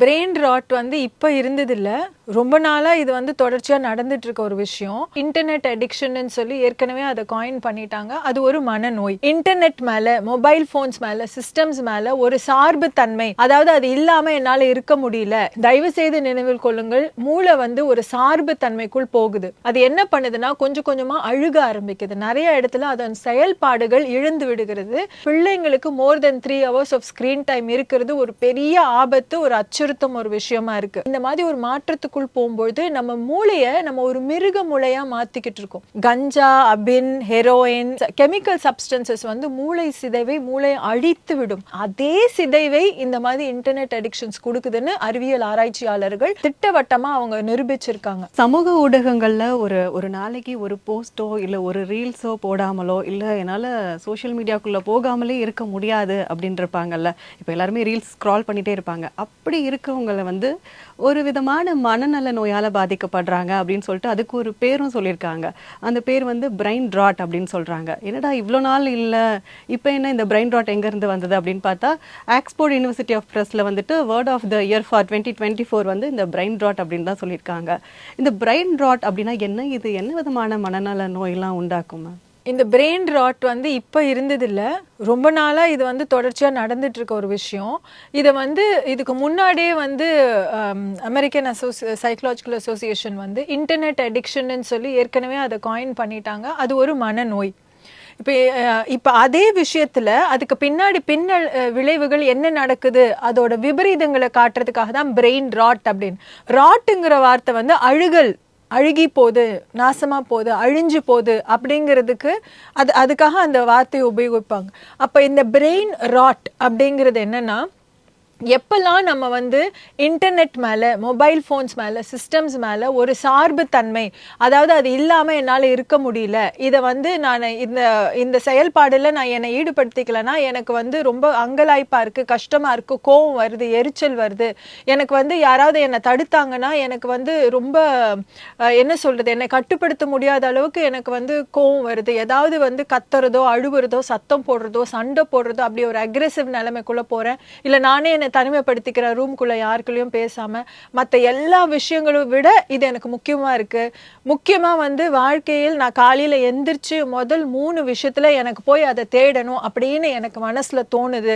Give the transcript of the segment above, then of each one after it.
Brain rod வந்து இப்போ இருந்ததில்ல. ரொம்ப நாளா இது வந்து தொடர்ச்சியா நடந்துட்டு இருக்க ஒரு விஷயம். இன்டர்நெட் அடிக்ஷன்னு சொல்லி ஏற்கனவே அதை காயின் பண்ணிட்டாங்க. அது ஒரு மனநோய். இன்டர்நெட் மேல, மொபைல் போன்ஸ் மேல, சிஸ்டம்ஸ் மேல ஒரு சார்பு தன்மை, அதாவது அது இல்லாம என்னால இருக்க முடியல. தயவு செய்து நினைவில் கொள்ளுங்கள், மூளை வந்து ஒரு சார்பு தன்மைக்குள் போகுது. அது என்ன பண்ணுதுன்னா கொஞ்சம் கொஞ்சமா அழுக ஆரம்பிக்குது. நிறைய இடத்துல அதன் செயல்பாடுகள் இழந்து விடுகிறது. பிள்ளைங்களுக்கு more than 3 hours of screen time இருக்கிறது ஒரு பெரிய ஆபத்து, ஒரு அச்சுறுத்தம் ஒரு விஷயமா இருக்கு. இந்த மாதிரி ஒரு மாற்றத்துக்குள் போகும்போது நம்ம மூளையை நம்ம ஒரு மிருக மூளையா மாத்திக்கிட்டு இருக்கோம். கஞ்சா, அபின், ஹெரோயின், கெமிக்கல் சப்ஸ்டன்சஸ் வந்து மூளை சிதைவை, மூளையை அழித்து விடும். அதே சிதைவை இந்த மாதிரி இன்டர்நெட் அடிக்ஷன்ஸ் கொடுக்குதுன்னு அறிவியல் ஆராய்ச்சியாளர்கள் திட்டவட்டமா அவங்க நிரூபிச்சிருக்காங்க. சமூக ஊடகங்கள்ல ஒரு நாளைக்கு ஒரு போஸ்டோ இல்ல ஒரு ரீல்ஸோ போடாமலோ இல்ல என்னால சோஷியல் மீடியாக்குள்ள போகாமலே இருக்க முடியாது அப்படின்னு இருப்பாங்கல்ல. இப்ப எல்லாருமே ரீல்ஸ் ஸ்க்ரால் பண்ணிட்டே இருப்பாங்க. அப்படி இருக்கவங்களை வந்து ஒரு விதமான மனநல நோயால பாதிக்கப்படுறாங்க அப்படின்னு சொல்லிட்டு அதுக்கு ஒரு பேரும் சொல்லியிருக்காங்க. அந்த பேர் வந்து பிரெயின் ராட் அப்படின்னு சொல்றாங்க. என்னடா இவ்வளோ நாள் இல்லை, இப்போ என்ன இந்த பிரெயின் ராட் எங்க இருந்து வந்தது அப்படின்னு பார்த்தா ஆக்ஸ்போர்ட் யூனிவர்சிட்டி ஆஃப் பிரஸ்ல வந்துட்டு word of the year for 2024 வந்து இந்த பிரெயின் ராட் அப்படின்னு தான் சொல்லியிருக்காங்க. இந்த பிரெயின் ராட் அப்படின்னா என்ன, இது என்ன விதமான மனநல நோயெல்லாம் உண்டாக்குமா? இந்த பிரெயின் ராட் வந்து இப்போ இருந்ததில்ல. ரொம்ப நாளாக இது வந்து தொடர்ச்சியாக நடந்துட்டு இருக்க ஒரு விஷயம். இதை வந்து இதுக்கு முன்னாடியே வந்து அமெரிக்கன் சைக்கலாஜிக்கல் அசோசியேஷன் வந்து இன்டர்நெட் அடிக்ஷன்னு சொல்லி ஏற்கனவே அதை காயின் பண்ணிட்டாங்க. அது ஒரு மனநோய். இப்போ அதே விஷயத்துல அதுக்கு பின்னாடி விளைவுகள் என்ன நடக்குது, அதோட விபரீதங்களை காட்டுறதுக்காக தான் பிரெயின் ராட் அப்படின்னு. ராட்டுங்கிற வார்த்தை வந்து அழுகல், அழுகி போகுது, நாசமா போகுது, அழிஞ்சு போகுது அப்படிங்கிறதுக்கு அதுக்காக அந்த வார்த்தையை உபயோகிப்பாங்க. அப்போ இந்த பிரெயின் ராட் அப்படிங்கிறது என்னன்னா, எப்பெல்லாம் நம்ம வந்து இன்டர்நெட் மேலே, மொபைல் ஃபோன்ஸ் மேலே, சிஸ்டம்ஸ் மேலே ஒரு சார்பு தன்மை, அதாவது அது இல்லாமல் என்னால் இருக்க முடியல, இதை வந்து நான் இந்த செயல்பாடில் நான் என்னை ஈடுபடுத்திக்கலன்னா எனக்கு வந்து ரொம்ப அங்கலாய்ப்பாக இருக்குது, கஷ்டமாக இருக்குது, கோவம் வருது, எரிச்சல் வருது, எனக்கு வந்து யாராவது என்னை தடுத்தாங்கன்னா எனக்கு வந்து ரொம்ப என்ன சொல்கிறது, என்னை கட்டுப்படுத்த முடியாத அளவுக்கு எனக்கு வந்து கோவம் வருது, ஏதாவது வந்து கத்துறதோ அழுவுறதோ சத்தம் போடுறதோ சண்டை போடுறதோ அப்படி ஒரு அக்ரெசிவ் நிலைமைக்குள்ளே போகிறேன். இல்லை நானே என்னை தனிமைப்படுத்திக்கிற ரூம்குள்ள யாருக்குள்ளேயும் பேசாம மற்ற எல்லா விஷயங்களும் விட இது எனக்கு முக்கியமா இருக்கு. முக்கியமா வந்து வாழ்க்கையில் நான் காலையில எந்திரிச்சு முதல் 3 விஷயத்துல எனக்கு போய் அதை தேடணும் அப்படின்னு எனக்கு மனசுல தோணுது.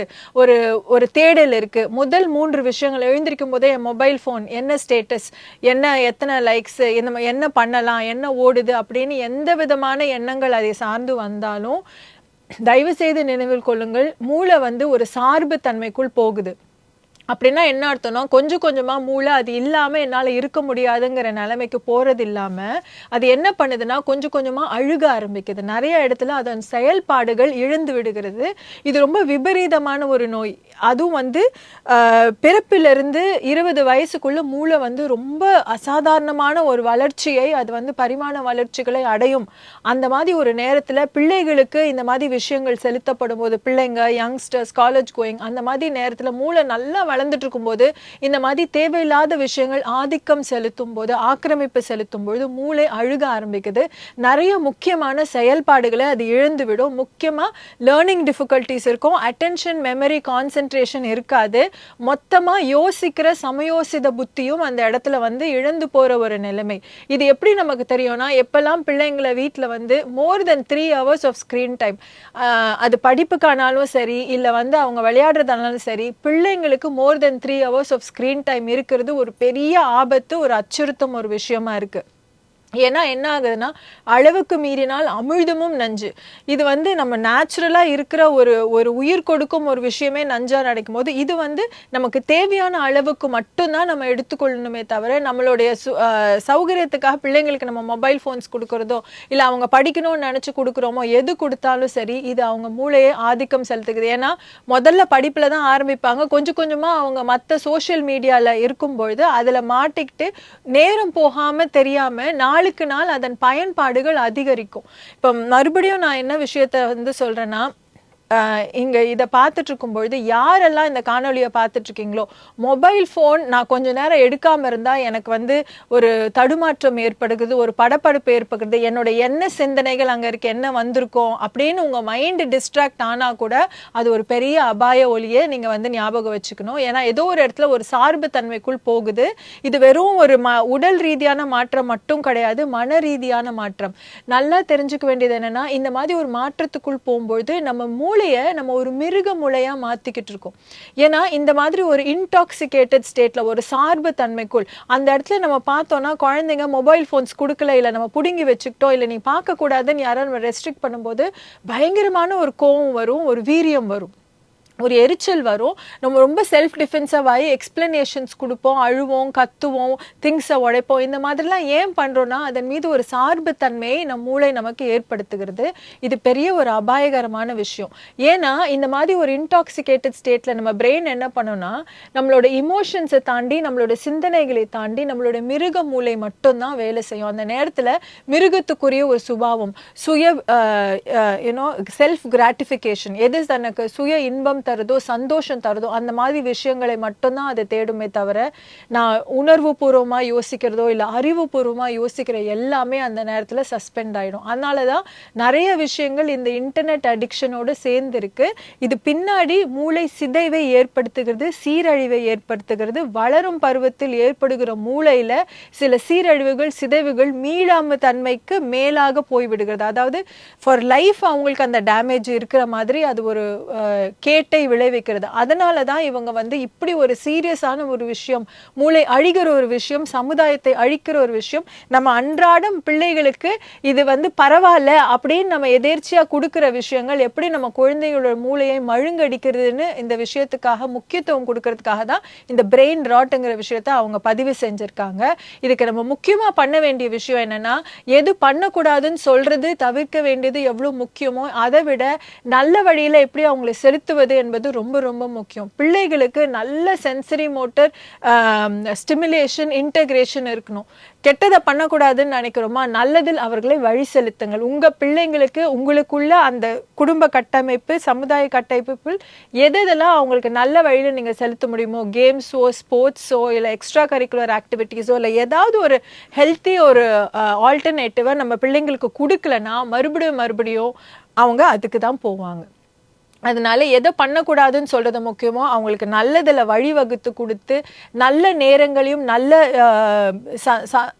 ஒரு தேடல் இருக்கு. முதல் 3 விஷயங்கள் எழுந்திருக்கும் போதே என் மொபைல் போன் என்ன ஸ்டேட்டஸ், என்ன எத்தனை லைக்ஸ், என்ன பண்ணலாம், என்ன ஓடுது அப்படின்னு எந்த விதமான எண்ணங்கள் அதை சார்ந்து வந்தாலும் தயவு செய்து நினைவில் கொள்ளுங்கள், மூளை வந்து ஒரு சார்பு தன்மைக்குள் போகுது. அப்படின்னா என்ன அர்த்தம்னா கொஞ்சம் கொஞ்சமா மூளை அது இல்லாம என்னால இருக்க முடியாதுங்கிற நிலைமைக்கு போறது இல்லாம அது என்ன பண்ணுதுன்னா கொஞ்சம் கொஞ்சமா அழுக ஆரம்பிக்குது. நிறைய இடத்துல அதன் செயல்பாடுகள் இழந்து விடுகிறது. இது ரொம்ப விபரீதமான ஒரு நோய். அதுவும் வந்து பிறப்பிலிருந்து 20 வயசுக்குள்ள மூளை வந்து ரொம்ப அசாதாரணமான ஒரு வளர்ச்சியை, அது வந்து பரிமாண வளர்ச்சிகளை அடையும். அந்த மாதிரி ஒரு நேரத்துல பிள்ளைகளுக்கு இந்த மாதிரி விஷயங்கள் செலுத்தப்படும் போது, பிள்ளைங்க, யங்ஸ்டர்ஸ், காலேஜ் கோயிங், அந்த மாதிரி நேரத்துல மூளை நல்லா வளர்ந்துட்டு இருக்கும்போது இந்த மாதிரி தேவையில்லாத விஷயங்கள் ஆதிக்கம் செலுத்தும் போது, ஆக்கிரமிப்பு செலுத்தும் போது மூளை அழுக ஆரம்பிக்குது. நிறைய முக்கியமான செயல்பாடுகளை அது இழந்து விடும். முக்கியமா லேர்னிங் டிஃபிகல்ட்டிஸ் இருக்கும், அட்டென்ஷன், மெமரி, கான்சென்ட்ரேஷன் இருக்காது. மொத்தமா யோசிக்கிற சமயோசித புத்தியும் அந்த இடத்துல வந்து இழந்து போற ஒரு நிலைமை. இது எப்படி நமக்கு தெரியும்னா, எப்பெல்லாம் பிள்ளைங்களை வீட்டுல வந்து more than 3 hours of screen time, அது படிப்புக்கானாலும் சரி இல்ல வந்து அவங்க விளையாடுறதானாலும் சரி, பிள்ளைங்களுக்கு more than 3 hours of screen time இருக்கிறது ஒரு பெரிய ஆபத்து, ஒரு அச்சுறுத்தம் ஒரு விஷயமா இருக்கு. ஏன்னா என்ன ஆகுதுன்னா, அளவுக்கு மீறினால் அமிழ்தமும் நஞ்சு. இது வந்து நம்ம நேச்சுரலா இருக்கிற ஒரு உயிர் கொடுக்கும் ஒரு விஷயமே நஞ்சா நடக்கும் போது இது வந்து நமக்கு தேவையான அளவுக்கு மட்டும்தான் நம்ம எடுத்துக்கொள்ளணுமே தவிர, நம்மளுடைய சௌகரியத்துக்காக பிள்ளைங்களுக்கு நம்ம மொபைல் போன்ஸ் கொடுக்கறதோ இல்லை அவங்க படிக்கணும்னு நினைச்சு கொடுக்குறோமோ எது கொடுத்தாலும் சரி, இது அவங்க மூளையை ஆதிக்கம் செலுத்துக்குது. ஏன்னா முதல்ல படிப்புல தான் ஆரம்பிப்பாங்க. கொஞ்சம் கொஞ்சமா அவங்க மற்ற சோசியல் மீடியால இருக்கும்பொழுது அதுல மாட்டிக்கிட்டு நேரம் போகாம தெரியாம நாளுக்கு நாள் அதன் பயன்பாடுகள் அதிகரிக்கும். இப்போ மறுபடியும் நான் என்ன விஷயத்த வந்து சொல்றேன்னா, இங்க இதை பார்த்துட்டு இருக்கும்பொழுது யாரெல்லாம் இந்த காணொலியை பார்த்துட்டு இருக்கீங்களோ, மொபைல் ஃபோன் நான் கொஞ்ச நேரம் எடுக்காம இருந்தா எனக்கு வந்து ஒரு தடுமாற்றம் ஏற்படுகிறது, ஒரு படபடப்பு ஏற்படுகிறது, என்னோட என்ன சிந்தனைகள் அங்க இருக்கு, என்ன வந்திருக்கோம் அப்படின்னு உங்க மைண்ட் டிஸ்ட்ராக்ட் ஆனா கூட அது ஒரு பெரிய அபாய ஒலியை நீங்க வந்து ஞாபகம் வச்சுக்கணும். ஏன்னா ஏதோ ஒரு இடத்துல ஒரு சார்பு தன்மைக்குள் போகுது. இது வெறும் ஒரு உடல் ரீதியான மாற்றம் மட்டும் கிடையாது, மன ரீதியான மாற்றம். நல்லா தெரிஞ்சுக்க வேண்டியது என்னன்னா, இந்த மாதிரி ஒரு மாற்றத்துக்குள் போகும்போது நம்ம மூளையை நம்ம ஒரு மிருக மூளையா மாத்திக்கிட்டு இருக்கோம். ஏன்னா இந்த மாதிரி ஒரு இன்டாக்சிகேட்டட் ஸ்டேட்ல, ஒரு சார்பு தன்மைக்குள் அந்த இடத்துல நம்ம பார்த்தோம்னா, குழந்தைங்க மொபைல் போன்ஸ் கொடுக்கல, இல்ல நம்ம புடுங்கி வச்சுக்கிட்டோம், இல்ல நீ பார்க்க கூடாதுன்னு யாராவது ரெஸ்ட்ரிக்ட் பண்ணும்போது பயங்கரமான ஒரு கோபம் வரும், ஒரு வீரியம் வரும், ஒரு எரிச்சல் வரும். நம்ம ரொம்ப செல்ஃப் டிஃபென்சிவ் ஆகி எக்ஸ்பிளனேஷன்ஸ் கொடுப்போம், அழுவோம், கத்துவோம், திங்ஸை உடைப்போம். இந்த மாதிரிலாம் ஏன் பண்றோம்னா, அதன் மீது ஒரு சார்பு தன்மையை நம் மூளை நமக்கு ஏற்படுத்துகிறது. இது பெரிய ஒரு அபாயகரமான விஷயம். ஏன்னா இந்த மாதிரி ஒரு இன்டாக்சிகேட்டட் ஸ்டேட்ல நம்ம பிரெயின் என்ன பண்ணும்னா, நம்மளோட இமோஷன்ஸை தாண்டி, நம்மளோட சிந்தனைகளை தாண்டி நம்மளோட மிருக மூளை மட்டும்தான் வேலை செய்யும். அந்த நேரத்துல மிருகத்துக்குரிய ஒரு சுபாவம், சுய செல்ஃப் கிராட்டிஃபிகேஷன், எது தனக்கு சுய இன்பம் தருதோ, சந்தோஷம் தருதோ, அந்த மாதிரி விஷயங்களை மட்டும்தான் அதை தேடுமே தவிர, நான் உணர்வு பூர்வமா யோசிக்கிறதோ இல்ல அறிவு பூர்வமா யோசிக்கிற எல்லாமே அந்த நேரத்துல சஸ்பெண்ட் ஆயிடும். அதனாலதான் நிறைய விஷயங்கள் இந்த இன்டர்நெட் அடிக்ஷனோட சேர்ந்து இருக்கு. இது பின்னாடி மூளை சிதைவை ஏற்படுத்துகிறது, சீரழிவை ஏற்படுத்துகிறது. வளரும் பருவத்தில் ஏற்படுகிற மூளையில சில சீரழிவுகள், சிதைவுகள் மீளாம தன்மைக்கு மேலாக போய்விடுகிறது. அதாவது ஃபார் லைஃப் அவங்களுக்கு அந்த டேமேஜ் இருக்கிற மாதிரி அது ஒரு கேட்டை விளைவிக்கிறது. அதனாலதான் இவங்க வந்து இப்படி ஒரு சீரியஸான ஒரு விஷயம், மூளை அழிகிற ஒரு விஷயம், சமுதாயத்தை அழிக்கிற ஒரு விஷயம், நம்ம அன்றாடம் பிள்ளைகளுக்கு இது வந்து பரவாயில்ல அப்படின்னு நம்ம எதேர்ச்சியா கொடுக்கிற விஷயங்கள் எப்படி நம்ம குழந்தைகளோட மூளையை மழுங்கடிக்கிறதுன்னு இந்த விஷயத்துக்காக முக்கியத்துவம் கொடுக்கறதுக்காக தான் இந்த பிரெயின் ராட்ங்கிற விஷயத்த அவங்க பதிவு செஞ்சிருக்காங்க. இதுக்கு நம்ம முக்கியமா பண்ண வேண்டிய விஷயம் என்னன்னா, எது பண்ணக்கூடாதுன்னு சொல்றது, தவிர்க்க வேண்டியது எவ்வளவு முக்கியமோ அதை விட நல்ல வழியில எப்படி அவங்களை செலுத்துவது என்பது ரொம்ப ரொம்ப முக்கியம். பிள்ளைகளுக்கு நல்ல சென்சரி மோட்டர் ஸ்டிமுலேஷன், இன்டகிரேஷன் இருக்கணும். கெட்டதை பண்ணக்கூடாதுன்னு நினைக்கிறோமா, நல்லதில் அவர்களை வழி செலுத்துங்கள். உங்க பிள்ளைங்களுக்கு உங்களுக்குள்ள அந்த குடும்ப கட்டமைப்பு, சமுதாய கட்டமைப்பில் எதெல்லாம் அவங்களுக்கு நல்ல வழியில நீங்க செலுத்த முடியுமோ, கேம்ஸோ, ஸ்போர்ட்ஸோ, இல்ல எக்ஸ்ட்ரா கரிக்குலர் ஆக்டிவிட்டீஸோ, இல்ல ஏதாவது ஒரு ஹெல்த்தி ஒரு ஆல்டர்னேட்டிவா நம்ம பிள்ளைங்களுக்கு கொடுக்கலன்னா மறுபடியும் அவங்க அதுக்கு தான் போவாங்க. அதனால எதை பண்ணக்கூடாதுன்னு சொல்றது முக்கியமோ அவங்களுக்கு நல்லதில் வழிவகுத்து கொடுத்து, நல்ல நேரங்களையும் நல்ல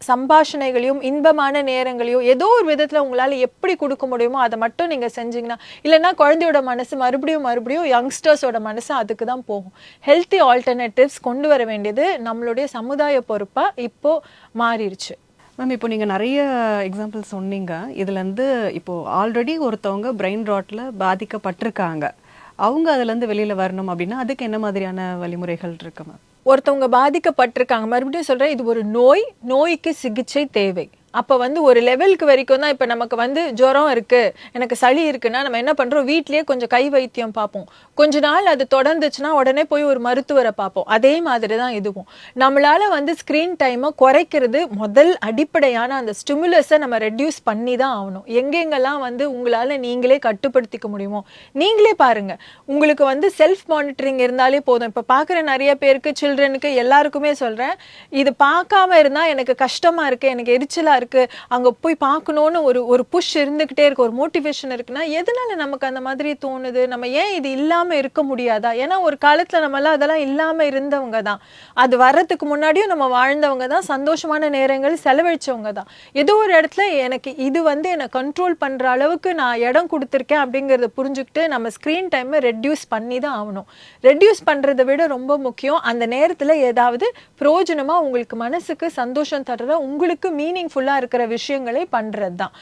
சம்பாஷணைகளையும் இன்பமான நேரங்களையும் ஏதோ ஒரு விதத்தில் உங்களால் எப்படி கொடுக்க முடியுமோ அதை மட்டும் நீங்கள் செஞ்சீங்கன்னா, இல்லைன்னா குழந்தையோட மனசு மறுபடியும் யங்ஸ்டர்ஸோட மனசு அதுக்கு தான் போகும். ஹெல்த்தி ஆல்டர்னேட்டிவ்ஸ் கொண்டு வர வேண்டியது நம்மளுடைய சமுதாய பொறுப்பாக இப்போ மாறிடுச்சு. மேம், இப்போ நீங்கள் நிறைய எக்ஸாம்பிள் சொன்னீங்க. இதுலேருந்து இப்போ ஆல்ரெடி ஒருத்தவங்க பிரெயின் ராட்ல பாதிக்கப்பட்டிருக்காங்க, அவங்க அதுலேருந்து வெளியில் வரணும் அப்படின்னா அதுக்கு என்ன மாதிரியான வழிமுறைகள் இருக்கு மேம்? ஒருத்தவங்க பாதிக்கப்பட்டிருக்காங்க, மறுபடியும் சொல்கிறேன், இது ஒரு நோய், நோய்க்கு சிகிச்சை தேவை. அப்போ வந்து ஒரு லெவலுக்கு வரைக்கும் தான். இப்போ நமக்கு வந்து ஜுரம் இருக்குது, எனக்கு சளி இருக்குன்னா நம்ம என்ன பண்ணுறோம், வீட்லேயே கொஞ்சம் கை வைத்தியம் பார்ப்போம். கொஞ்ச நாள் அது தொடர்ந்துச்சுன்னா உடனே போய் ஒரு மருத்துவரை பார்ப்போம். அதே மாதிரி தான் இதுவும். நம்மளால் வந்து ஸ்க்ரீன் டைமை குறைக்கிறது முதல் அடிப்படையான அந்த ஸ்டிமுலஸை நம்ம ரெடியூஸ் பண்ணி தான் ஆகணும். எங்கெங்கெல்லாம் வந்து உங்களால் நீங்களே கட்டுப்படுத்திக்க முடியுமோ நீங்களே பாருங்கள். உங்களுக்கு வந்து செல்ஃப் மானிட்டரிங் இருந்தாலே போதும். இப்போ பார்க்குற நிறைய பேருக்கு, சில்ட்ரனுக்கு, எல்லாருக்குமே சொல்கிறேன், இது பார்க்காம இருந்தால் எனக்கு கஷ்டமாக இருக்குது, எனக்கு எரிச்சலாக இருக்கு, அங்க போய் பார்க்கணும்னு ஒரு புஷ் இருந்துகிட்டே இருக்கு, ஒரு மோட்டிவேஷன் இருக்குன்னா எதனால நமக்கு அந்த மாதிரி தோணுது? நம்ம ஏன் இது இல்லாம இருக்க முடியாதா? ஏன்னா ஒரு காலத்துல நம்ம எல்லாம் அதெல்லாம் இல்லாம இருந்தவங்க தான். அது வர்றதுக்கு முன்னாடியும் நம்ம வாழ்ந்தவங்க தான், சந்தோஷமான நேரங்கள் செலவழிச்சவங்க தான். ஏதோ ஒரு இடத்துல எனக்கு இது வந்து என்னை கண்ட்ரோல் பண்ற அளவுக்கு நான் இடம் கொடுத்துருக்கேன் அப்படிங்கறத புரிஞ்சுக்கிட்டு நம்ம ஸ்கிரீன் டைமை ரெடியூஸ் பண்ணி தான் ஆகணும். ரெடியூஸ் பண்றதை விட ரொம்ப முக்கியம், அந்த நேரத்துல ஏதாவது பிரயோஜனமா உங்களுக்கு மனசுக்கு சந்தோஷம் தர்ற, உங்களுக்கு மீனிங்ஃபுல்லா இருக்கிற விஷயங்களை பண்றது தான்.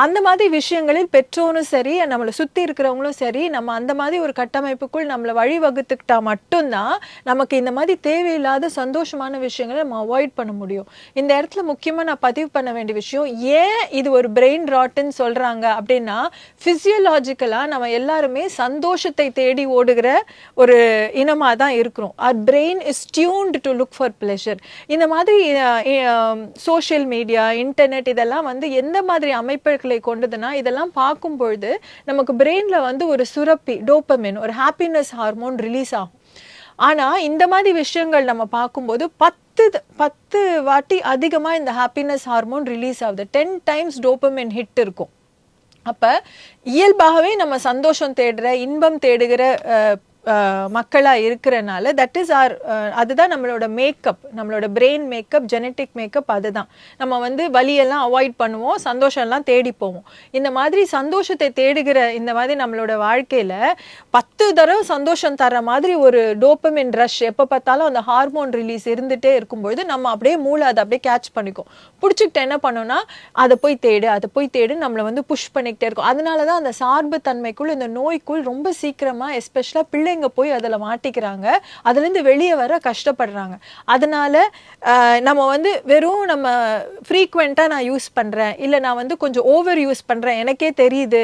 அந்த மாதிரி விஷயங்களில் பெற்றோரும் சரி, நம்மளை சுற்றி இருக்கிறவங்களும் சரி, நம்ம அந்த மாதிரி ஒரு கட்டமைப்புக்குள் நம்மளை வழிவகுத்துக்கிட்டா மட்டும்தான் நமக்கு இந்த மாதிரி தேவையில்லாத சந்தோஷமான விஷயங்களை நம்ம அவாய்ட் பண்ண முடியும். இந்த இடத்துல முக்கியமாக நான் பதிவு பண்ண வேண்டிய விஷயம், ஏன் இது ஒரு பிரெயின் ராட்டுன்னு சொல்கிறாங்க அப்படின்னா, ஃபிசியோலாஜிக்கலாக நம்ம எல்லாருமே சந்தோஷத்தை தேடி ஓடுகிற ஒரு இனமாக தான் இருக்கிறோம். our brain is tuned to look for pleasure. இந்த மாதிரி சோஷியல் மீடியா, இன்டர்நெட் இதெல்லாம் வந்து எந்த மாதிரி அமைப்புகள் விளைவுகளை கொண்டதுன்னா இதெல்லாம் பார்க்கும் பொழுது நமக்கு பிரெயின்ல வந்து ஒரு சுரப்பி டோபமின் ஒரு ஹாப்பினஸ் ஹார்மோன் ரிலீஸ் ஆகும். ஆனா இந்த மாதிரி விஷயங்கள் நம்ம பார்க்கும்போது 10 வாட்டி அதிகமா இந்த ஹாப்பினஸ் ஹார்மோன் ரிலீஸ் ஆகுது. 10 டைம்ஸ் டோபமின் ஹிட் இருக்கும். அப்ப இயல்பாகவே நம்ம சந்தோஷம் தேடுற இன்பம் தேடுகிற மக்களா இருக்கிறனால தட் இஸ் ஆர் அதுதான் நம்மளோட மேக்கப், நம்மளோட பிரெயின் மேக்கப், ஜெனட்டிக் மேக்கப். அதுதான் நம்ம வந்து வலியெல்லாம் அவாய்ட் பண்ணுவோம், சந்தோஷம்லாம் தேடி போவோம். இந்த மாதிரி சந்தோஷத்தை தேடுகிற இந்த மாதிரி நம்மளோட வாழ்க்கையில 10 தடவை சந்தோஷம் தர மாதிரி ஒரு டோபமின் ரஷ் எப்போ பார்த்தாலும் அந்த ஹார்மோன் ரிலீஸ் இருந்துட்டே இருக்கும்பொழுது நம்ம அப்படியே மூளை அதை அப்படியே கேட்ச் பண்ணிக்கும். பிடிச்சிக்கிட்டு என்ன பண்ணோம்னா அதை போய் தேடு நம்மளை வந்து புஷ் பண்ணிக்கிட்டே இருக்கும். அதனால தான் அந்த சார்பு தன்மைக்குள் இந்த நோய்க்குள் ரொம்ப சீக்கிரமா எஸ்பெஷலாக பிள்ளைங்க போய் அதில் மாட்டிக்கிறாங்க, அதுலேருந்து வெளியே வர கஷ்டப்படுறாங்க. அதனால நம்ம வந்து வெறும் நம்ம ஃப்ரீக்வெண்ட்டாக நான் யூஸ் பண்ணுறேன், இல்லை நான் வந்து கொஞ்சம் ஓவர் யூஸ் பண்ணுறேன், எனக்கே தெரியுது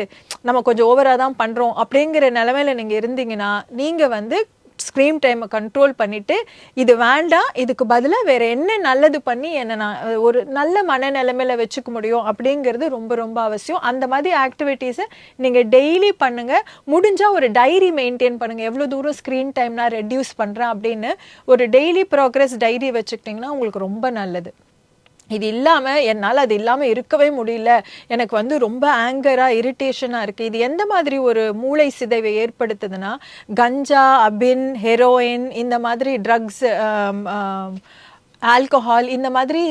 நம்ம கொஞ்சம் ஓவராக தான் பண்ணுறோம் அப்படிங்கிற நிலைமையில நீங்கள் இருந்தீங்கன்னா நீங்கள் வந்து ஸ்க்ரீன் டைமை கண்ட்ரோல் பண்ணிட்டு இது வேண்டாம், இதுக்கு பதிலாக வேற என்ன நல்லது பண்ணி என்ன நான் ஒரு நல்ல மனநிலைமையில வச்சுக்க முடியும் அப்படிங்கிறது ரொம்ப ரொம்ப அவசியம். அந்த மாதிரி ஆக்டிவிட்டீஸை நீங்கள் டெய்லி பண்ணுங்க. முடிஞ்சா ஒரு டைரி மெயின்டைன் பண்ணுங்க, எவ்வளோ தூரம் ஸ்க்ரீன் டைம் நான் ரெடியூஸ் பண்ணுறேன் அப்படின்னு ஒரு டெய்லி ப்ராக்ரஸ் டைரி வச்சுக்கிட்டிங்கன்னா உங்களுக்கு ரொம்ப நல்லது. இது இல்லாமல் என்னால் அது இல்லாமல் இருக்கவே முடியல, எனக்கு வந்து ரொம்ப ஆங்கராக இரிட்டேஷனாக இருக்குது, இது எந்த மாதிரி ஒரு மூளை சிதைவை ஏற்படுத்துதுன்னா கஞ்சா, அபின், ஹெரோயின், இந்த மாதிரி ட்ரக்ஸ், ஆல்கஹால், இந்த மாதிரி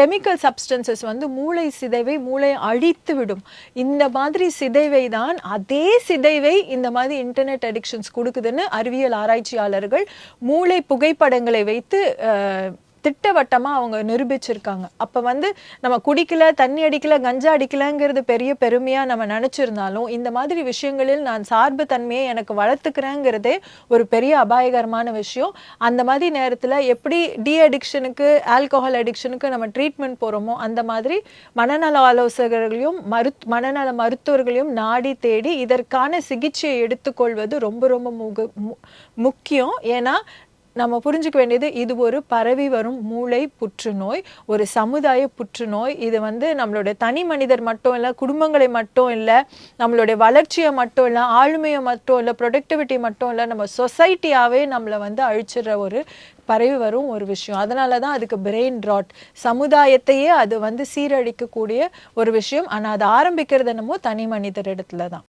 கெமிக்கல் சப்ஸ்டன்சஸ் வந்து மூளை சிதைவை மூளை அழித்து விடும். இந்த மாதிரி சிதைவை தான் அதே சிதைவை இந்த மாதிரி இன்டர்நெட் அடிக்ஷன்ஸ் கொடுக்குதுன்னு அறிவியல் ஆராய்ச்சியாளர்கள் மூளை புகைப்படங்களை வைத்து திட்டவட்டமாக அவங்க நிரூபிச்சிருக்காங்க. அப்போ வந்து நம்ம குடிக்கல, தண்ணி அடிக்கல, கஞ்சா அடிக்கலங்கிறது பெரிய பெருமையாக நம்ம நினச்சிருந்தாலும் இந்த மாதிரி விஷயங்களில் நான் சார்பு தன்மையை எனக்கு வளர்த்துக்கிறேங்கிறதே ஒரு பெரிய அபாயகரமான விஷயம். அந்த மாதிரி நேரத்தில் எப்படி டி அடிக்ஷனுக்கு, ஆல்கஹால் அடிக்ஷனுக்கு நம்ம ட்ரீட்மெண்ட் போகிறோமோ அந்த மாதிரி மனநல ஆலோசகர்களையும் மனநல மருத்துவர்களையும் நாடி தேடி இதற்கான சிகிச்சையை எடுத்துக்கொள்வது ரொம்ப ரொம்ப முக்கியம். ஏன்னா நம்ம புரிஞ்சுக்க வேண்டியது இது ஒரு பரவி வரும் மூளை புற்றுநோய், ஒரு சமுதாய புற்றுநோய். இது வந்து நம்மளுடைய தனி மனிதர் மட்டும் இல்லை, குடும்பங்களை மட்டும் இல்லை, நம்மளுடைய வளர்ச்சியை மட்டும் இல்லை, ஆளுமையை மட்டும் இல்லை, ப்ரொடக்டிவிட்டி மட்டும் இல்லை, நம்ம சொசைட்டியாகவே நம்மளை வந்து அழிச்சிடுற ஒரு பரவி வரும் ஒரு விஷயம். அதனால தான் அதுக்கு பிரெயின் ராட், சமுதாயத்தையே அது வந்து சீரழிக்கக்கூடிய ஒரு விஷயம். ஆனால் அது ஆரம்பிக்கிறது என்னமோ தனி மனிதர் இடத்துல தான்.